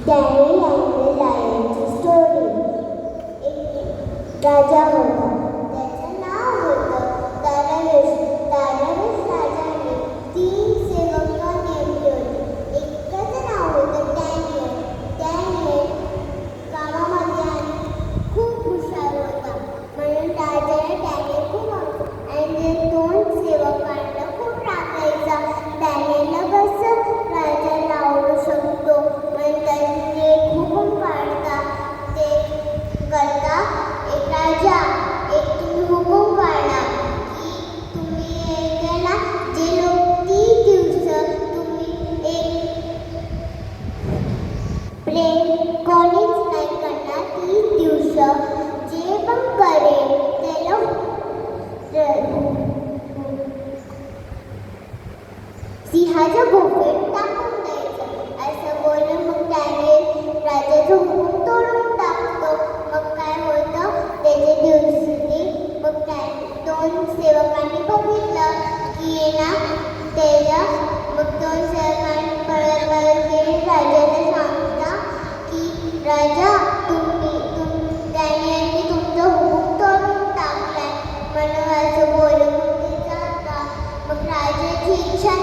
Daniel and the Lion's Story. एक राजा होता, त्याचं नाव होतं दारावेश. दारावेश राजाने 3 सेवक नेमले होते. एकाचं नाव होतं डॅनियल. डॅनियल कामामध्ये आणि खूप हुशार होता, म्हणून राजाने डॅनियल खूप आणि 2 सेवकांना खूप राखायचा. डॅनियलला कसं राजाला आवडू शकतो, पण त्यांनी हुकूम काढता ते करता. एक राजा तुम्ही हुकूम काढला की तुम्ही एकाला जे लोक 30 दिवस तुम्ही एक प्रेम कोणीच नाही करणार, 30 दिवस जे पण करेल त्याला सिंहाच्या गुफेत टाकून द्यायचं असं बोलून मग त्याने राजाचं हुकूम तोडून टाकतो. मग काय होतं त्याच्या दिवशी मग त्या 2 सेवकांनी बघितलं की ना त्याला मग 2 सेवकांनी परत राजाला सांगता की राजा त्याने तुमचं हुकूम तोडून टाकलाय म्हणून असं बोलून ते जाता. मग राजाची इच्छा